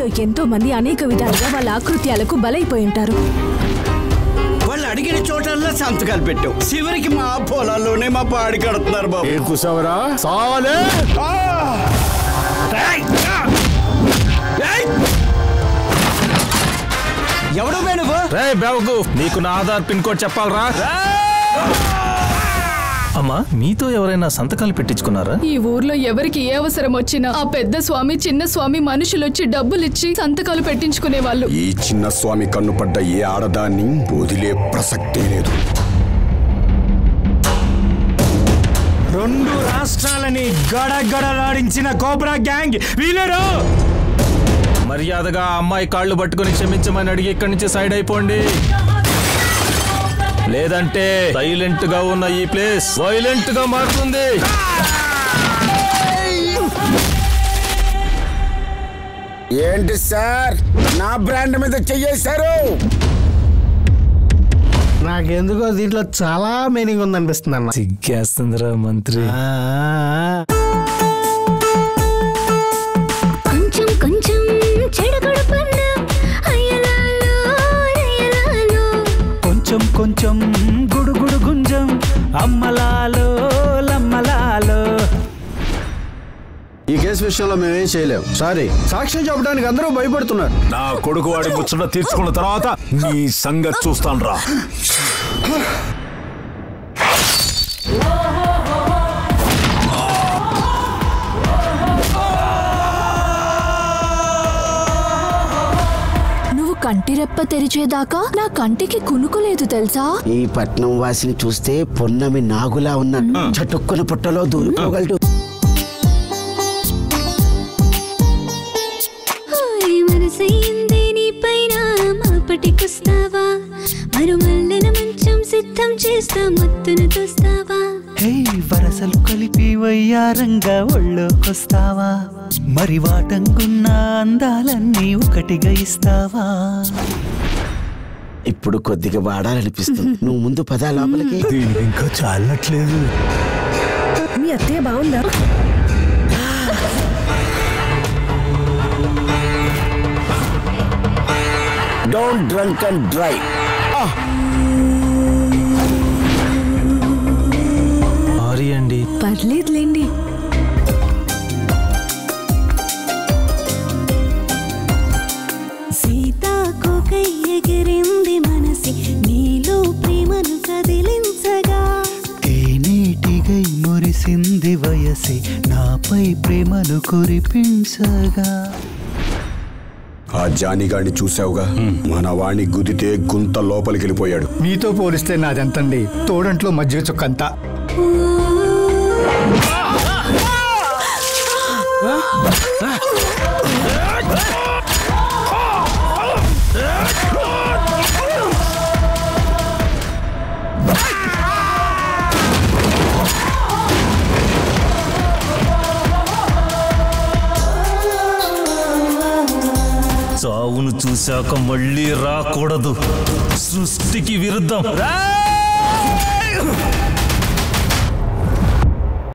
మీలో ఎంతో మంది అనేక విధాలుగా వాళ్ళ ఆకృత్యాలకు బలైపోయి ఉంటారు. వాళ్ళు అడిగిన చోటల్లా సంతకాలు పెట్టావు. చివరికి మా పొలాల్లోనే మా పాడి కడుతున్నారు బాబు. కూసావరా సాలే. ఎవడు నువ్వు? రే బాబు, నీకు నా ఆధార్ పిన్ కోడ్ చెప్పాలరా? అమ్మా, మీతో ఎవరైనా సంతకాలు పెట్టించుకున్నారా? ఈ ఊర్లో ఎవరికి ఏ అవసరం వచ్చినా ఆ పెద్ద స్వామి చిన్న స్వామి మనుషులొచ్చి డబ్బులిచ్చి సంతకాలు పెట్టించుకునేవాళ్ళు. ఈ చిన్న స్వామి కన్నుపడ్డ ఏ ఆడదాన్ని వదిలే ప్రసక్తే లేదు. 2 రాష్ట్రాలని గడగడలాడించిన కోబ్రా గ్యాంగ్ వీళ్ళరు. మర్యాదగా అమ్మాయి కాళ్ళు పట్టుకుని క్షమించమని అడిగి ఇక్కడి నుంచి సైడ్ అయిపోండి. లేదంటే సైలెంట్ గా ఉన్న ఈ ప్లేస్ వైలెంట్ గా మారుతుంది. ఏంటి సార్ నా బ్రాండ్ మీద చెయ్యేశారు? నాకెందుకో దీంట్లో చాలా మీనింగ్ ఉందనిపిస్తుంది అన్న. సిగ్గేస్తుందిరా మంత్రి. కొంచెం కొంచెం కొంచెం కొంచెం గుడుగుడు గుంజం అమ్మలాలో లమ్మలాలో. ఈ కేసు విషయంలో మేమేం చేయలేం. సారీ. సాక్ష్యం చెప్పడానికి అందరూ భయపడుతున్నారు. నా కొడుకు వాడి ముచ్చట తీర్చుకున్న తర్వాత నీ సంగతి చూస్తాను రా. కంటి రెప్ప తెరిచేదాకా నా కంటికి కునుకులేదు తెలుసా? ఈ పట్నం వాసిని చూస్తే పొన్నమి నాగులా ఉన్నాడు. చటుక్కున పుట్టలో దూరిపోగలడు. మరుమల్లెన మంచం సిద్ధం చేస్తా మత్తును చూస్తావా? వరసలు కలిపి వయ్యారంగా ఒళ్ళోకొస్తావా? మరి వాటంగున్న అందాలన్నీ ఒకటిగా ఇస్తావా? ఇప్పుడు కొద్దిగా వాడాలనిపిస్తుంది. నువ్వు ముందు పదా లోపలికి. ఇంకా చాలట్లేదు. మీ అత్తయ్య బాగుందా? Don't drunk and drive. Sorry అండి. పర్లేదులేండి. సీతాకోకై ఎగిరింది మనసి నీలో ప్రేమను కదిలించగా. తేనీటిగై మురిసింది వయసి నాపై ప్రేమను కురిపించగా. ఆ జానిగాడిని చూసావుగా? మన వాణ్ణి గుదితే గుంత లోపలికి వెళ్ళిపోయాడు. మీతో పోలిస్తే నాదెంతండి? తోడంట్లో మజ్జిగ చుక్కంతా. చావును చూశాక మళ్ళీ రాకూడదు. సృష్టికి విరుద్ధం.